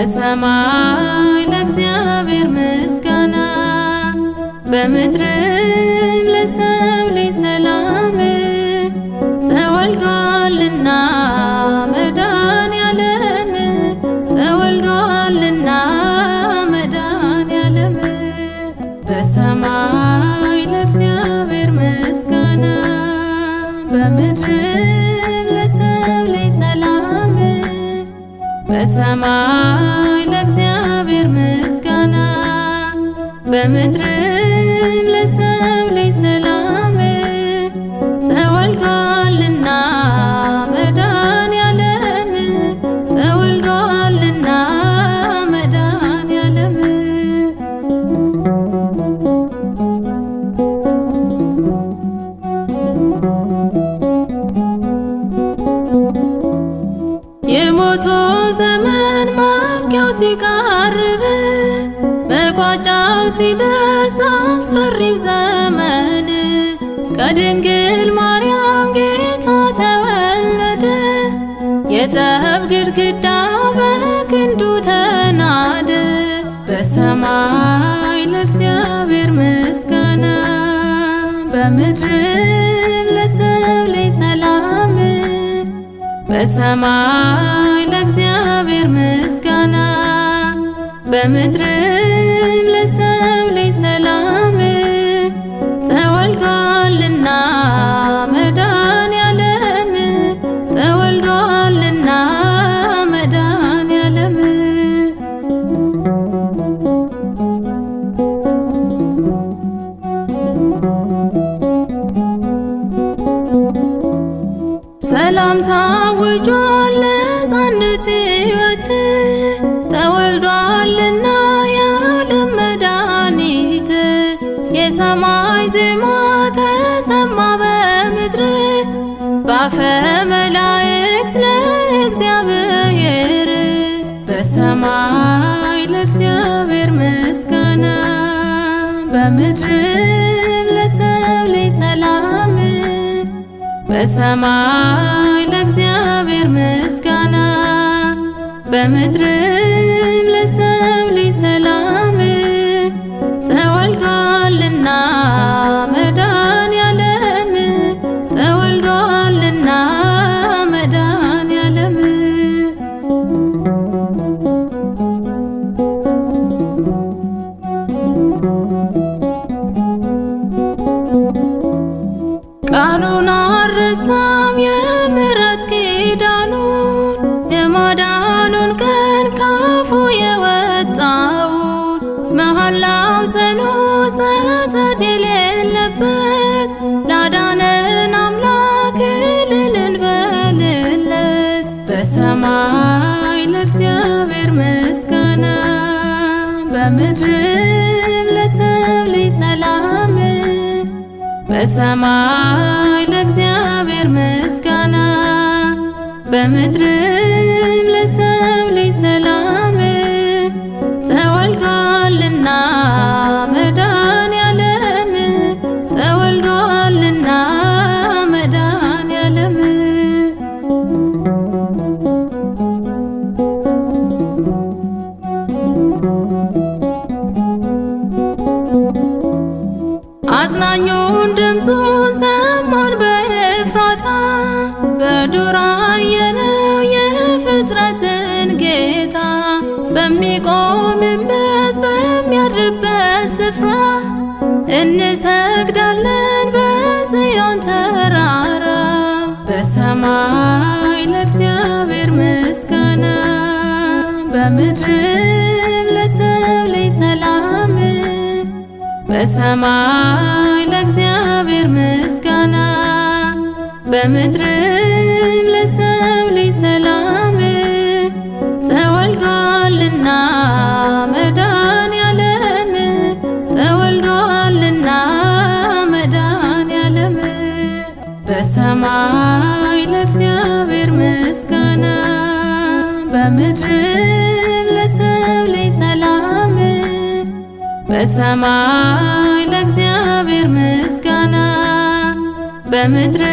በሰማይ ለእግዚአብሔር ምስጋና በምድርም ለሰው ልጅ ሰላም ተወልዷልና መድኃኔዓለም ተወልዷልና መድኃኔዓለም በሰማይ ለእግዚአብሔር ምስጋና በምድርም ለሰው ልጅ ሰላም በሰማይ ለእግዚአብሔር ምስጋና በምድርም ለሰው ልጅ ሰላም ተወልዷልና መድኃኔዓለም ተወልዷልና መድኃኔዓለም የሞቱ ዘመን ማብቂያው ሲቃርብ መቋጫው ሲደርስ አስፈሪው ዘመን ከድንግል ማርያም ጌታ ተወለደ። የጠብ ግድግዳ በክንዱ ተናደ። በሰማይ ለእግዚአብሔር ምስጋና በምድርም ለሰው ልጅ ሰላም በሰማይ ለእግዚአብሔር ምስጋና በምድርም ለሰው ልጅ ሰላም ተወልዷልና መድኃኔዓለም ተወልዷልና መድኃኔዓለም ሰላም ታውጇል ለሕፃናት ሕይወት ተወልዷልና የዓለም መድኃኒት የሰማይ ዜማ ተሰማ በምድር በአፈ መላእክት ለእግዚአብሔር በሰማይ ለእግዚአብሔር ምስጋና በምድርም ለሰው ልጅ ሰላም በሰማይ ለእግዚአብሔር ምስጋና በምድርም ለሰው ልጅ ሰላም ተወልዷልና መድኃኔዓለም ተወልዷልና መድኃኔዓለም ቃሉን አልረሳም የምሕረት ኪዳኑን የማዳኑን ቀን ካፉ የወጣውን መሐላው ጽኑ ጸጸት የሌለበት ላዳነን አምላክ እልል እንበልለት። በሰማይ ለእግዚአብሔር ምስጋና በምድርም ለሰው ልጅ ሰላም በሰማይ ለእግዚአብሔር ምስጋና በምድርም ለሰው ልጅ ሰላም ተወልዷልና መድኃኔዓለም ተወልዷልና መድኃኔዓለም አጽናኙን ድምፁን ሰማን በኤፍራታ በዱር አየነው የፍጥረትን ጌታ በሚቆምበት በሚያድርበት ስፍራ እንሰግዳለን በጽዮን ተራራ። በሰማይ ለእግዚአብሔር ምስጋና በምድርም ለሰው ልጅ ሰላም በሰማይ ለእግዚአብሔር ምስጋና በምድርም ለሰው ልጅ ሰላም ተወልዷልና መድኃኔዓለም ተወልዷልና መድኃኔዓለም በሰማይ ለእግዚአብሔር ምስጋና በምድርም ለሰው ልጅ ሰላም በሰማይ ለእግዚአብሔር ምስጋና በምድር